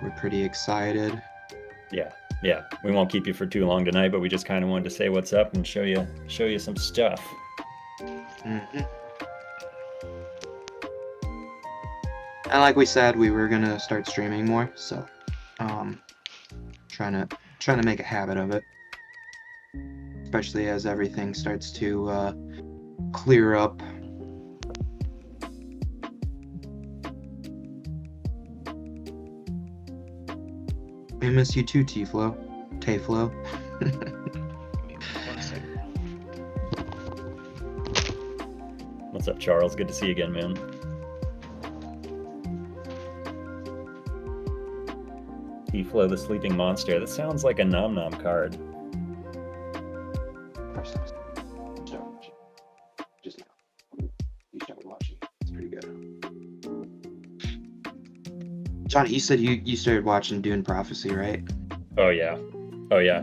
We're pretty excited. Yeah. We won't keep you for too long tonight, but we just kind of wanted to say what's up and show you some stuff. Mm-hmm. And like we said, we were gonna start streaming more, so trying to make a habit of it, especially as everything starts to clear up. We miss you too, T-Flow. Tay-Flow. What's up, Charles? Good to see you again, man. T-Flow the Sleeping Monster. That sounds like a NomNom card. Just now. You started watching. It's pretty good. Johnny, you said you started watching Dune Prophecy, right? Oh yeah.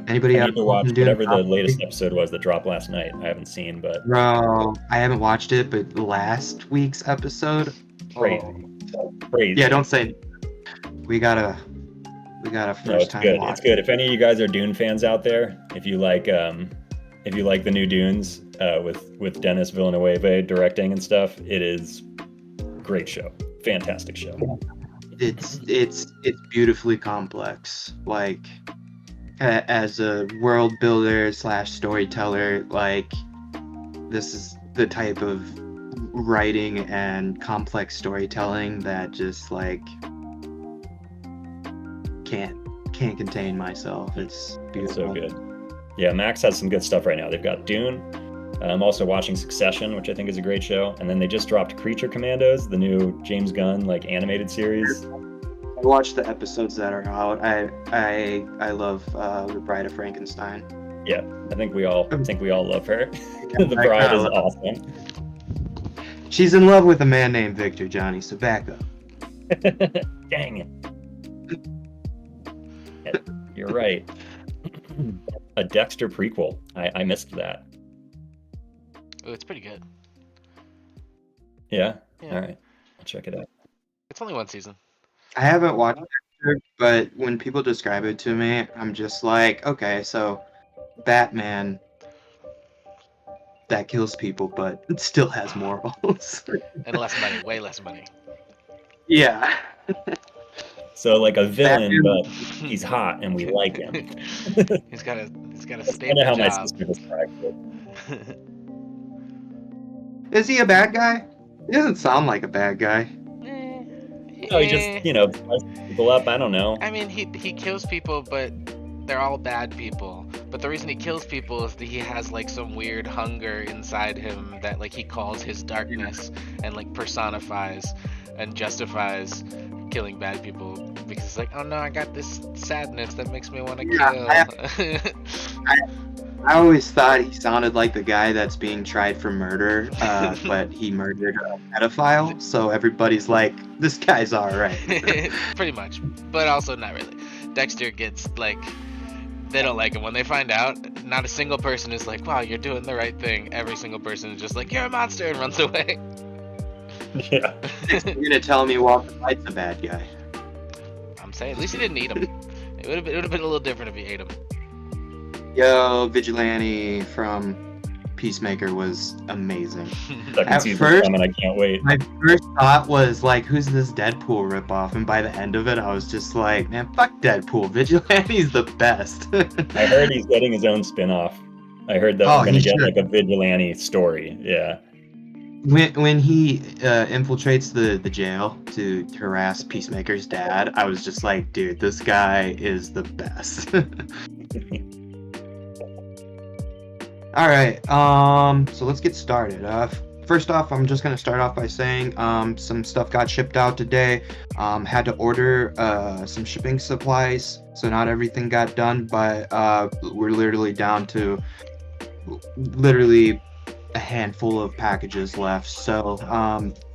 Anybody I else need to watch Dune whatever the Prophecy? latest episode was that dropped last night. I haven't seen, but Bro, I haven't watched it, but last week's episode, crazy. Yeah, don't say. We gotta first No, it's time good. watch. It's good. If any of you guys are Dune fans out there, if you like the new Dunes with Denis Villeneuve directing and stuff, it is great show. Fantastic show. It's beautifully complex. Like as a world builder / storyteller, like this is the type of writing and complex storytelling that just like can't contain myself. It's beautiful. It's so good. Yeah, Max has some good stuff right now. They've got Dune. I'm also watching Succession, which I think is a great show. And then they just dropped Creature Commandos, the new James Gunn like animated series. I watched the episodes that are out. I love The Bride of Frankenstein. Yeah, I think we all love her. The Bride is awesome. She's in love with a man named Victor, Johnny, so back up. Dang it. Yeah, you're right. A Dexter prequel. I missed that. Oh, it's pretty good. Yeah? Yeah. All right. I'll check it out. It's only one season. I haven't watched it, but when people describe it to me, I'm just like, okay, so Batman that kills people, but it still has morals. And less money, way less money. Yeah. So like a villain, Batman. but he's hot and we like him. He's got a That's stable kind of how my job. sister described it. Is he a bad guy? He doesn't sound like a bad guy. No, he just, spices people up. I don't know. I mean, he kills people, but they're all bad people. But the reason he kills people is that he has like some weird hunger inside him that like he calls his darkness and like personifies and justifies killing bad people because it's like, oh no, I got this sadness that makes me want to kill. I always thought he sounded like the guy that's being tried for murder, but he murdered a pedophile, so everybody's like, this guy's alright. Pretty much, but also not really. Dexter gets like, they don't like him. When they find out, not a single person is like, wow, you're doing the right thing. Every single person is just like, you're a monster, and runs away. Yeah. You're gonna tell me Walter White's a bad guy. I'm saying, at least he didn't eat him. It would have been a little different if he ate him. Yo, Vigilante from Peacemaker was amazing. Second At season's first- coming, I can't wait. My first thought was like, who's this Deadpool ripoff? And by the end of it, I was just like, man, fuck Deadpool. Vigilante's the best. I heard he's getting his own spin-off. I heard that we're gonna get like a vigilante story. Yeah. When he infiltrates the jail to harass Peacemaker's dad, I was just like, dude, this guy is the best. All right, so let's get started. First off, I'm just gonna start off by saying some stuff got shipped out today. Had to order some shipping supplies, so not everything got done, but we're literally down to a handful of packages left. So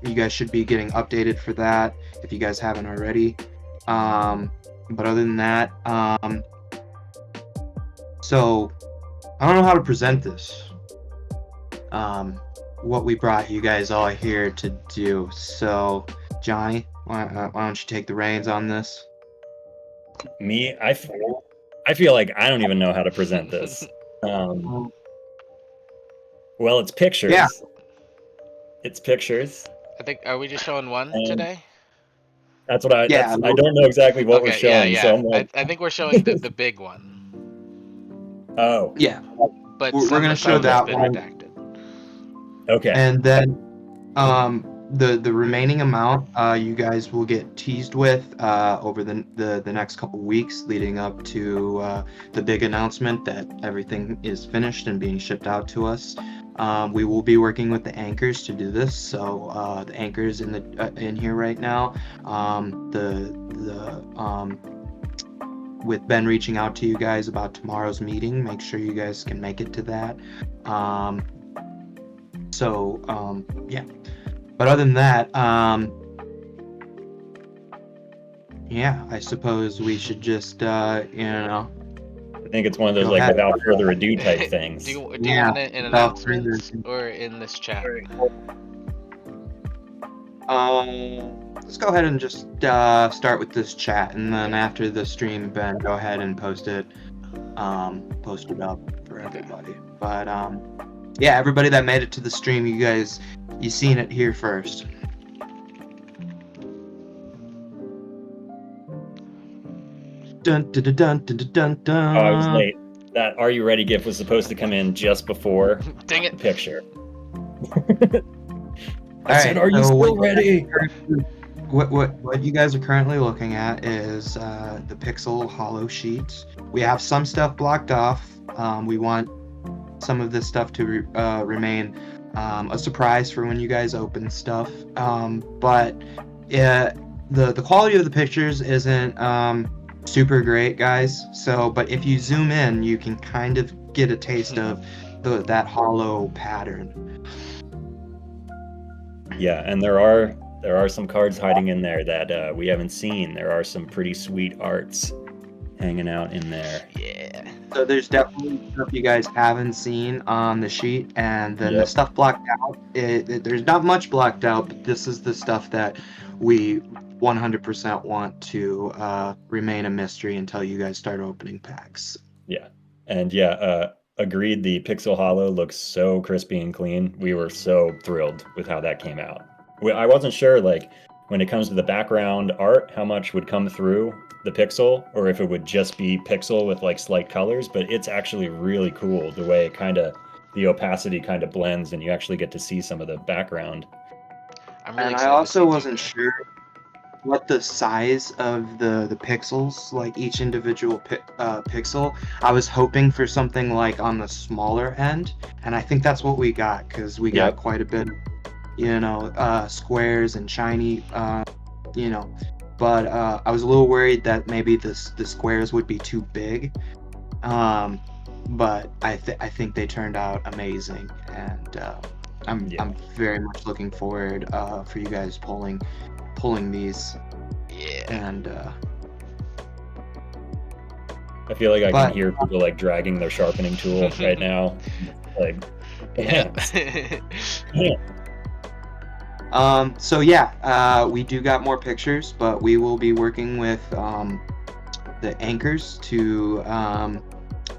you guys should be getting updated for that if you guys haven't already. But other than that, so I don't know how to present this. What we brought you guys all here to do. So Johnny, why don't you take the reins on this? Me, I feel like I don't even know how to present this. Well, it's pictures. Yeah. It's pictures. I think, are we just showing one today? That's what I. Yeah. I don't know exactly what we're showing. Yeah. So I'm like, I think we're showing the big one. Oh. Yeah. But we're gonna show that one. Redacted. Okay. And then, the remaining amount, you guys will get teased with over the next couple weeks leading up to the big announcement that everything is finished and being shipped out to us. We will be working with the anchors to do this. So the anchors in here right now, with Ben reaching out to you guys about tomorrow's meeting, make sure you guys can make it to that. Yeah. But other than that, yeah, I suppose we should just, I think it's one of those Go like ahead. without further ado type things. Do you want it in without further announcements ado. or in this chat? Let's go ahead and just start with this chat, and then after the stream, Ben, go ahead and post it up for everybody. But yeah, everybody that made it to the stream, you seen it here first. Dun dun dun dun dun dun dun. Oh, I was late. That "Are you ready?" GIF was supposed to come in just before Dang the it! picture. All said, right, "Are you so still ready?" What you guys are currently looking at is the Pixel Hollow sheets. We have some stuff blocked off. We want some of this stuff to remain a surprise for when you guys open stuff. But the quality of the pictures isn't super great, guys. So, but if you zoom in, you can kind of get a taste of that hollow pattern. Yeah, and there are some cards hiding in there that we haven't seen. There are some pretty sweet arts hanging out in there. Yeah. So there's definitely stuff you guys haven't seen on the sheet, and then the stuff blocked out. There's not much blocked out, but this is the stuff that we 100% want to remain a mystery until you guys start opening packs. Yeah, and agreed. The Pixel Hollow looks so crispy and clean. We were so thrilled with how that came out. I wasn't sure, like, when it comes to the background art, how much would come through the pixel, or if it would just be pixel with like slight colors, but it's actually really cool the way the opacity kind of blends and you actually get to see some of the background. I also wasn't sure what the size of the pixels, like each individual pixel. I was hoping for something like on the smaller end, and I think that's what we got, because we got quite a bit of squares and shiny, but I was a little worried that maybe the squares would be too big, but I think they turned out amazing, and I'm very much looking forward for you guys pulling these. And I feel like I can hear people like dragging their sharpening tool right now, like So we do got more pictures, but we will be working with the anchors to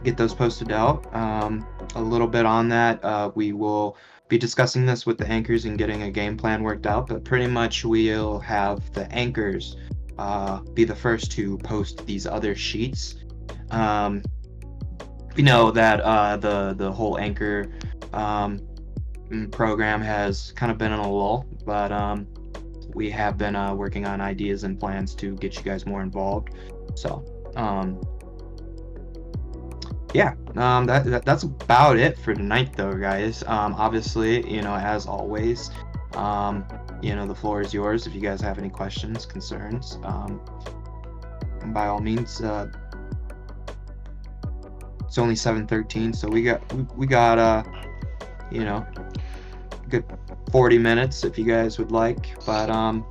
get those posted out. A little bit on that, we will be discussing this with the anchors and getting a game plan worked out, but pretty much we'll have the anchors be the first to post these other sheets. We know that the whole anchor program has kind of been in a lull, but we have been working on ideas and plans to get you guys more involved. So that's about it for tonight, though, guys. Obviously, as always, the floor is yours. If you guys have any questions, concerns, by all means. It's only 7:13, so we got good 40 minutes if you guys would like. But I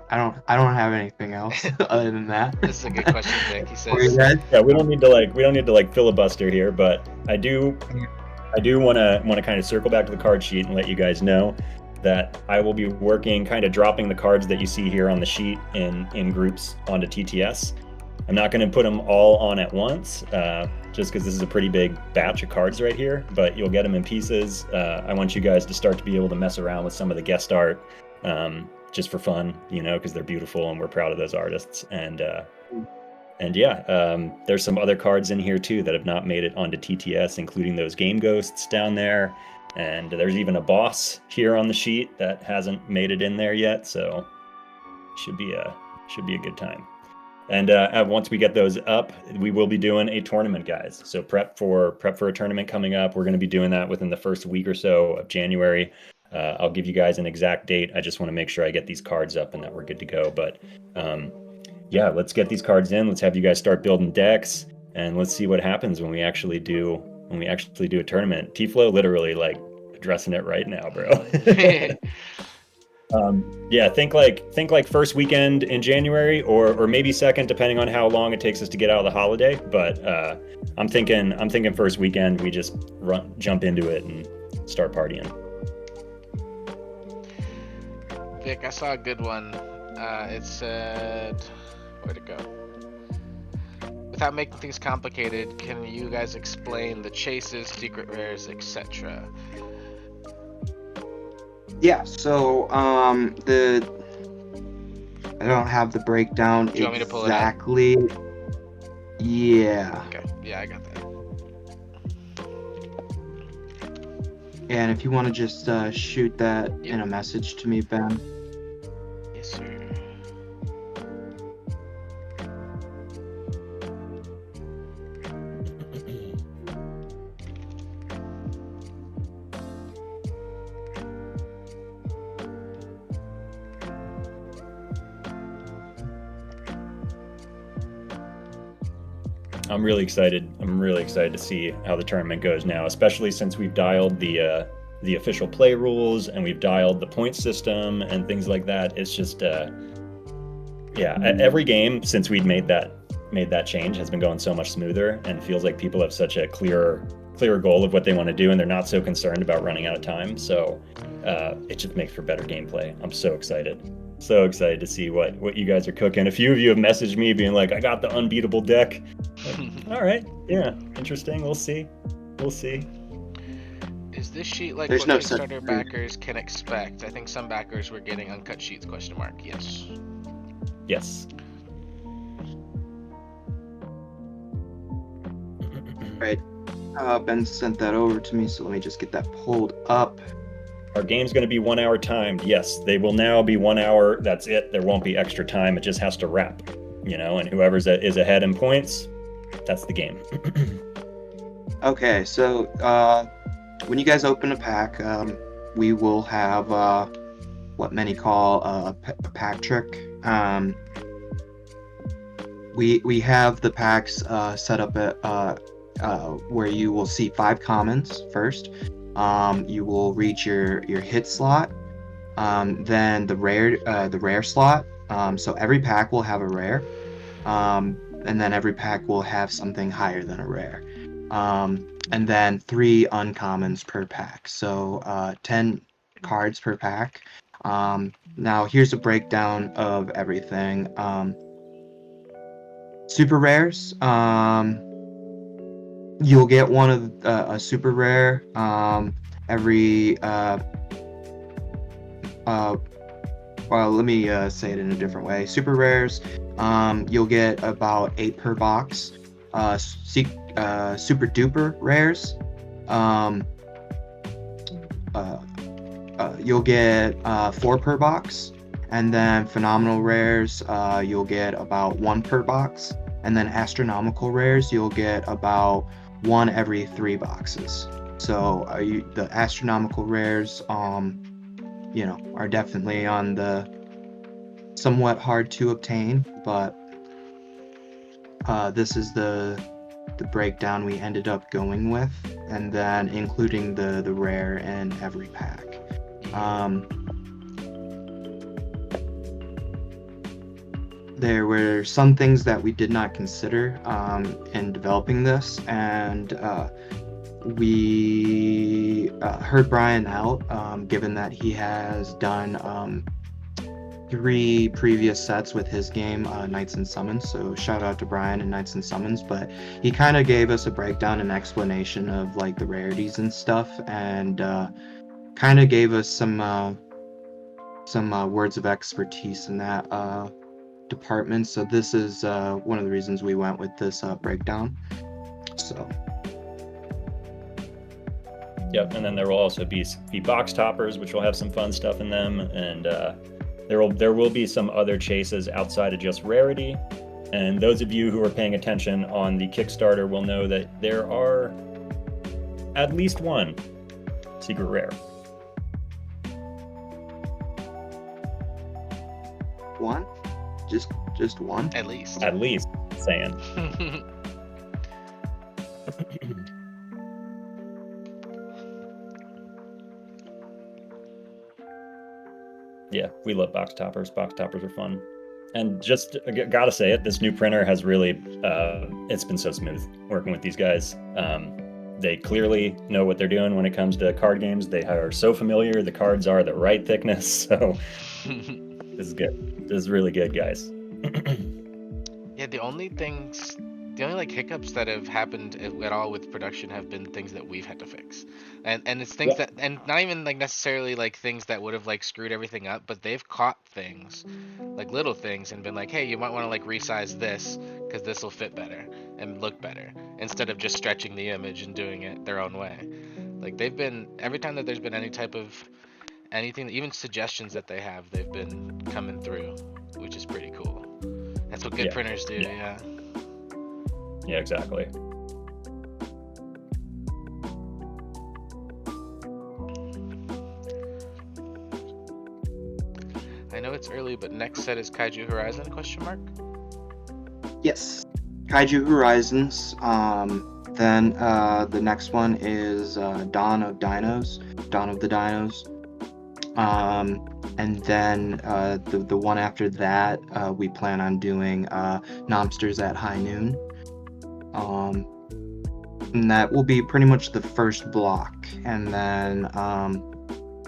don't have anything else other than that. This is a good question, Vic. He says, we don't need to filibuster here, but I do want to kind of circle back to the card sheet and let you guys know that I will be working, kind of dropping the cards that you see here on the sheet in groups onto TTS. I'm not going to put them all on at once, just because this is a pretty big batch of cards right here, but you'll get them in pieces. I want you guys to start to be able to mess around with some of the guest art, just for fun, you know, because they're beautiful and we're proud of those artists. And yeah, there's some other cards in here too that have not made it onto TTS, including those game ghosts down there. And there's even a boss here on the sheet that hasn't made it in there yet, so should be a good time. And once we get those up, we will be doing a tournament, guys. So prep for a tournament coming up. We're going to be doing that within the first week or so of January. I'll give you guys an exact date. I just want to make sure I get these cards up and that we're good to go. But yeah, let's get these cards in. Let's have you guys start building decks, and let's see what happens when we actually do a tournament. T-Flow literally like addressing it right now, bro. Yeah, think like first weekend in January, or maybe second, depending on how long it takes us to get out of the holiday. But I'm thinking first weekend. We just jump into it and start partying. Vic, I saw a good one. It said, where'd it go? Without making things complicated, can you guys explain the chases, secret rares, etc.? Yeah, so I don't have the breakdown Do you want me to pull exactly. Yeah. Okay, yeah, I got that. And if you want to just shoot that in a message to me, Ben. Yes, sir. I'm really excited to see how the tournament goes now, especially since we've dialed the official play rules and we've dialed the point system and things like that. It's just yeah, every game since we'd made that change has been going so much smoother, and it feels like people have such a clearer goal of what they want to do, and they're not so concerned about running out of time. So it just makes for better gameplay. I'm so excited to see what you guys are cooking. A few of you have messaged me being like, I got the unbeatable deck. All right, yeah, interesting. We'll see. Is this sheet like There's what no Kickstarter such- backers can expect? I think some backers were getting uncut sheets, ? Yes. Yes. Right. Ben sent that over to me, so let me just get that pulled up. Our game's going to be 1 hour timed. Yes, they will now be 1 hour. That's it. There won't be extra time. It just has to wrap, you know, and whoever is ahead in points, that's the game. Okay, so when you guys open a pack, we will have what many call a pack trick. We have the packs set up at where you will see 5 commons first. You will reach your hit slot, then the rare slot. So every pack will have a rare, and then every pack will have something higher than a rare, and then 3 uncommons per pack. So 10 cards per pack. Now here's a breakdown of everything. Super rares. You'll get one of a super rare every well, let me say it in a different way. Super rares, you'll get about 8 per box. Super duper rares, you'll get 4 per box, and then phenomenal rares, you'll get about 1 per box, and then astronomical rares, you'll get about 1 every 3 boxes. So the astronomical rares, you know, are definitely on the somewhat hard to obtain, but this is the breakdown we ended up going with, and then including the rare in every pack. There were some things that we did not consider in developing this, and we heard Brian out, given that he has done 3 previous sets with his game, Knights and Summons. So shout out to Brian and Knights and Summons. But he kind of gave us a breakdown and explanation of like the rarities and stuff, and kind of gave us some words of expertise in that department. So this is one of the reasons we went with this breakdown. So. Yep, and then there will also be box toppers, which will have some fun stuff in them, and there will be some other chases outside of just rarity. And those of you who are paying attention on the Kickstarter will know that there are at least one secret rare. One? Just one? At least. At least, saying. Yeah, we love box toppers. Box toppers are fun. And just gotta say it, this new printer has really, it's been so smooth working with these guys. They clearly know what they're doing when it comes to card games. They are so familiar. The cards are the right thickness. So this is good. This is really good, guys. Yeah, the only like hiccups that have happened at all with production have been things that we've had to fix, and it's things that, and not even like necessarily like things that would have like screwed everything up, but they've caught things, like little things, and been like, hey, you might want to like resize this because this will fit better and look better, instead of just stretching the image and doing it their own way. Like they've been, every time that there's been any type of anything, even suggestions that they have, they've been coming through, which is pretty cool. That's what good printers do. Yeah, exactly. I know it's early, but next set is Kaiju Horizon ? Yes, Kaiju Horizons. Then the next one is Dawn of the Dinos. And then the one after that, we plan on doing Nomsters at High Noon. And that will be pretty much the first block, and then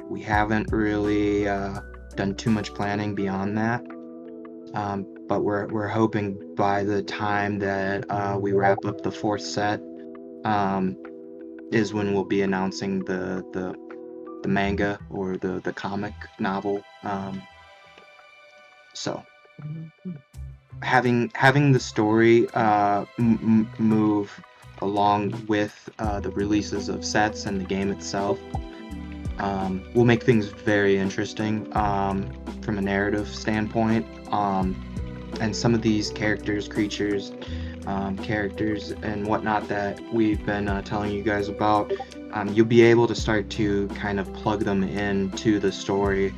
we haven't really done too much planning beyond that, but we're hoping by the time that we wrap up the 4th set is when we'll be announcing the manga or the comic novel. So having the story move along with the releases of sets and the game itself will make things very interesting from a narrative standpoint. And some of these characters, creatures, characters and whatnot that we've been telling you guys about, you'll be able to start to kind of plug them into the story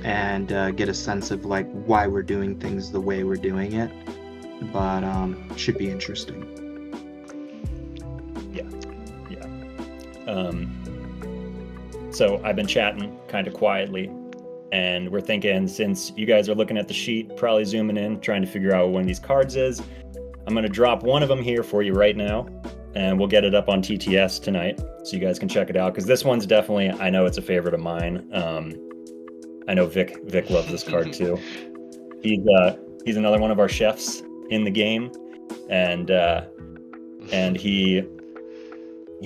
and get a sense of like why we're doing things the way we're doing it. But should be interesting. So I've been chatting kind of quietly, and we're thinking, since you guys are looking at the sheet, probably zooming in, trying to figure out what one of these cards is, I'm going to drop one of them here for you right now, and we'll get it up on TTS tonight so you guys can check it out, because this one's definitely, I know it's a favorite of mine. I know Vic loves this card too. He's another one of our chefs in the game, and he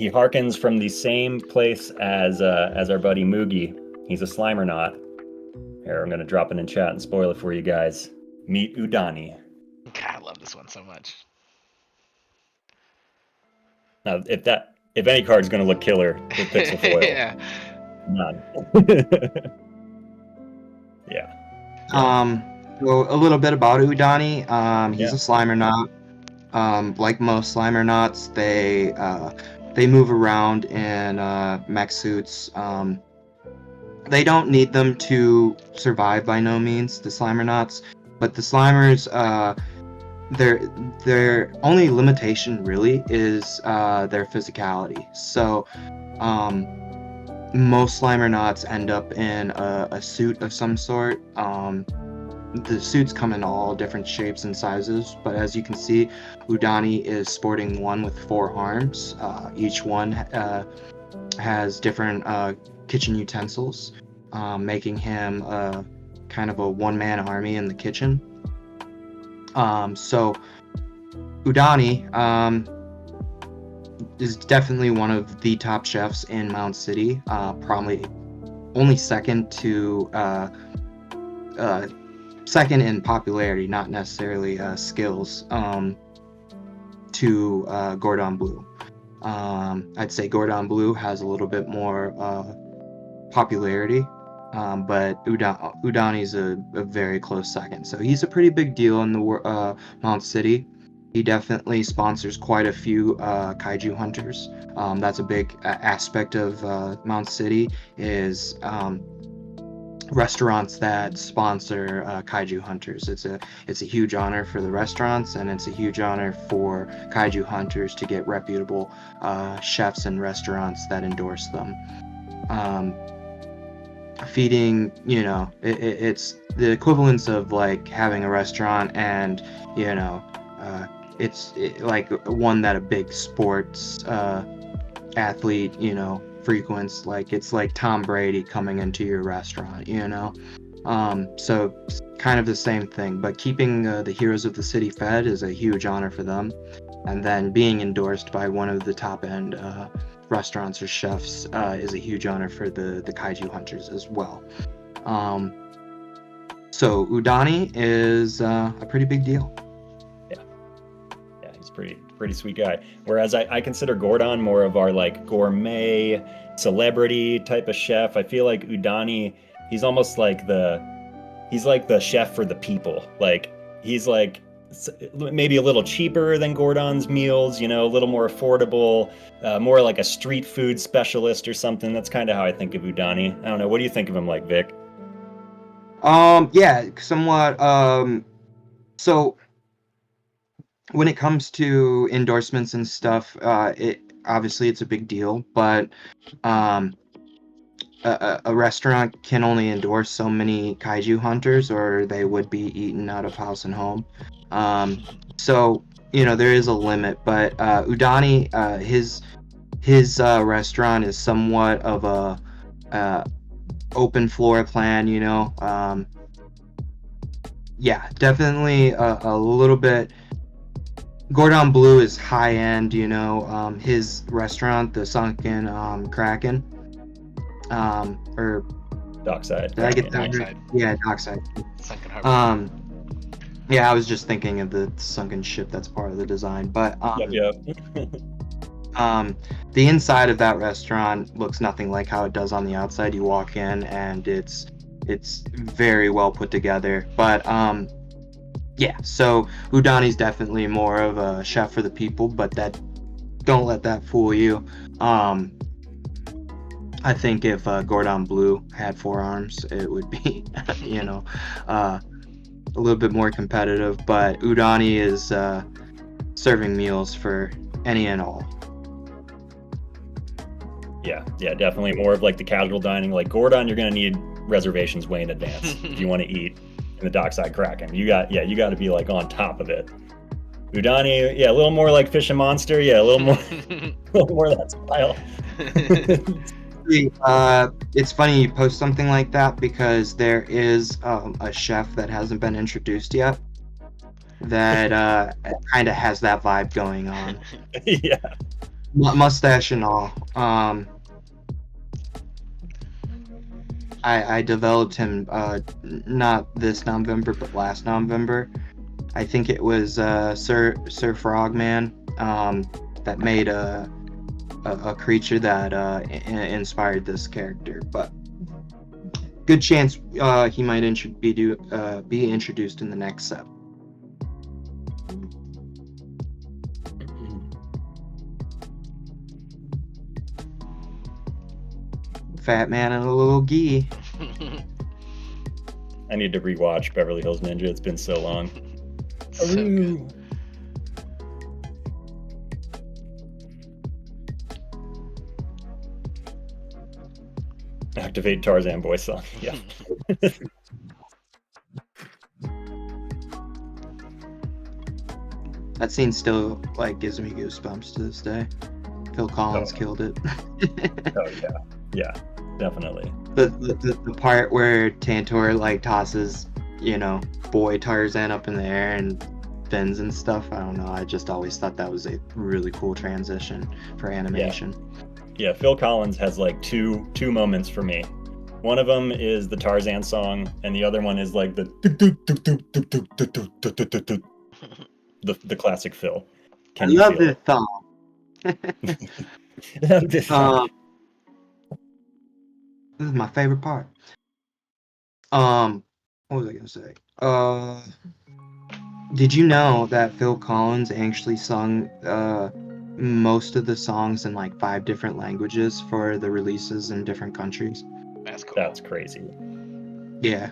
harkens from the same place as our buddy Moogie. He's a Slimernaut. Here, I'm gonna drop it in chat and spoil it for you guys. Meet Udani. God, I love this one so much. Now, if any card's gonna look killer with pixel foil, Yeah. none. Yeah. So a little bit about Udani. He's a Slimernaut. Like most Slimernauts, they move around in mech suits. They don't need them to survive by no means, the Slimernauts, but the Slimers, their only limitation really is their physicality. So most Slimernauts end up in a suit of some sort, the suits come in all different shapes and sizes, but as you can see, Udani is sporting one with 4 arms. Each one has different kitchen utensils, making him kind of a one-man army in the kitchen. So Udani is definitely one of the top chefs in Mount City, probably only second in popularity, not necessarily skills, to Gordon Bleu. I'd say Gordon Bleu has a little bit more popularity, but Udani's a very close second. So he's a pretty big deal in the Mount City. He definitely sponsors quite a few kaiju hunters. That's a big aspect of Mount City is restaurants that sponsor kaiju hunters. It's a huge honor for the restaurants, and it's a huge honor for kaiju hunters to get reputable chefs and restaurants that endorse them. Feeding, it's the equivalence of like having a restaurant, and it's like one that a big sports athlete frequents. Like it's like Tom Brady coming into your restaurant, so it's kind of the same thing, but keeping the heroes of the city fed is a huge honor for them, and then being endorsed by one of the top end restaurants or chefs is a huge honor for the kaiju hunters as well. So Udani is a pretty big deal. He's pretty sweet guy. Whereas I consider Gordon more of our like gourmet celebrity type of chef. I feel like Udani, he's almost like the chef for the people. Like he's like maybe a little cheaper than Gordon's meals, a little more affordable, more like a street food specialist or something. That's kind of how I think of Udani. I don't know. What do you think of him like, Vic? Yeah, somewhat. So when it comes to endorsements and stuff, it's a big deal, but a restaurant can only endorse so many kaiju hunters, or they would be eaten out of house and home. So there is a limit, but Udani, his restaurant is somewhat of a open floor plan. Yeah, definitely a little bit. Gordon Bleu is high end, his restaurant, the Sunken Kraken, or Dockside. Did I get that right? Yeah, Dockside. Sunken Harbor. Yeah, I was just thinking of the sunken ship that's part of the design, but Yep. The inside of that restaurant looks nothing like how it does on the outside. You walk in and it's very well put together, but yeah, so Udani's definitely more of a chef for the people, but don't let that fool you. I think if Gordon Bleu had 4 arms, it would be, a little bit more competitive. But Udani is serving meals for any and all. Yeah, definitely more of like the casual dining. Like Gordon, you're gonna need reservations way in advance if you want to eat in the Dockside Kraken. You got to be like on top of it. Udani, a little more like Fish and Monster. A little more, of that style. It's funny you post something like that, because there is a chef that hasn't been introduced yet that kind of has that vibe going on. Yeah. Mustache and all. I developed him not this November, but last November. I think it was Sir Frogman that made a creature that inspired this character. But good chance he might be introduced in the next set. Fat man and a little gi. I need to rewatch Beverly Hills Ninja. It's been so long. So good. Activate Tarzan Boy song. Yeah. That scene still like gives me goosebumps to this day. Phil Collins killed it. Oh yeah, definitely. The part where Tantor like tosses, boy Tarzan up in the air and fins and stuff. I don't know. I just always thought that was a really cool transition for animation. Yeah, Phil Collins has like two moments for me. One of them is the Tarzan song, and the other one is like the classic Phil. I love this song. This is my favorite part. What was I gonna say? Did you know that Phil Collins actually sung most of the songs in like 5 different languages for the releases in different countries? That's cool. That's crazy. Yeah.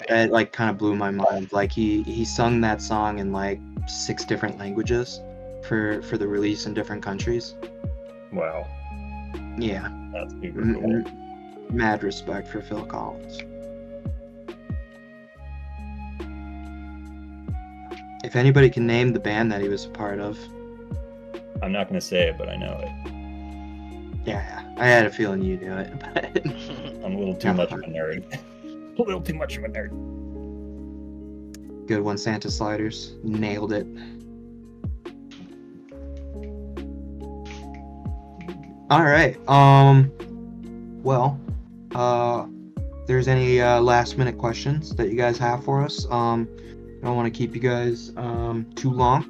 It like kind of blew my mind. Like he sung that song in like 6 different languages for the release in different countries. Wow. Yeah. That's super cool. Mad respect for Phil Collins. If anybody can name the band that he was a part of. I'm not going to say it, but I know it. Yeah, I had a feeling you knew it. But I'm a little too much of a nerd. A little too much of a nerd. Good one, Santa Sliders. Nailed it. All right. Well, if there's any last minute questions that you guys have for us, I don't want to keep you guys too long,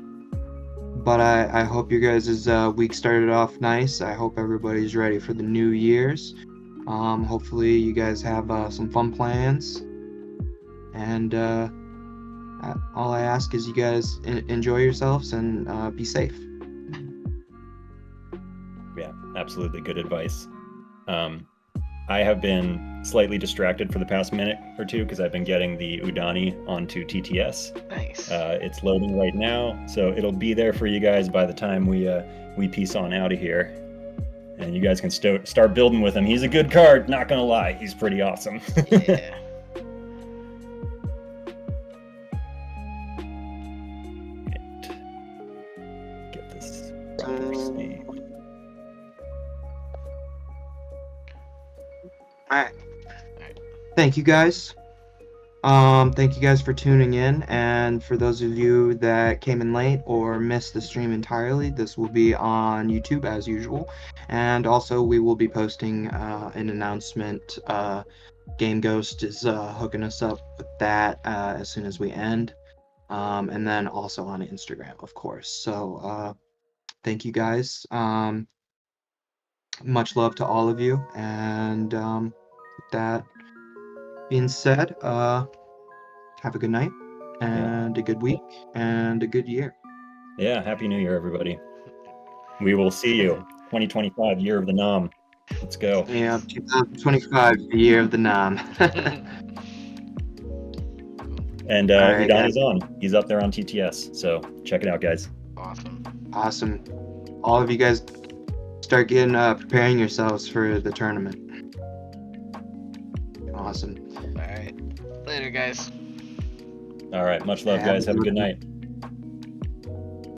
but I hope your guys' week started off nice. I hope everybody's ready for the New Year's. Hopefully you guys have some fun plans, and all I ask is you guys enjoy yourselves and be safe. Yeah, absolutely good advice. I have been slightly distracted for the past minute or two because I've been getting the Udani onto TTS. Nice. It's loading right now, so it'll be there for you guys by the time we peace on out of here. And you guys can start building with him. He's a good card, not gonna lie. He's pretty awesome. Yeah. Get this proper speed. Alright. Thank you guys. Thank you guys for tuning in, and for those of you that came in late or missed the stream entirely, this will be on YouTube as usual, and also we will be posting an announcement. Game Ghost is hooking us up with that as soon as we end, and then also on Instagram, of course. So thank you guys. Much love to all of you, and with that being said, have a good night and a good week and a good year. Yeah, Happy New Year, everybody. We will see you. 2025, Year of the Nom. Let's go. Yeah, 2025, the year of the Nom. And right, Udani's on. He's up there on TTS, so check it out, guys. Awesome. All of you guys start getting preparing yourselves for the tournament. Awesome. All right. Later, guys. All right. Much love, guys. Have a good night.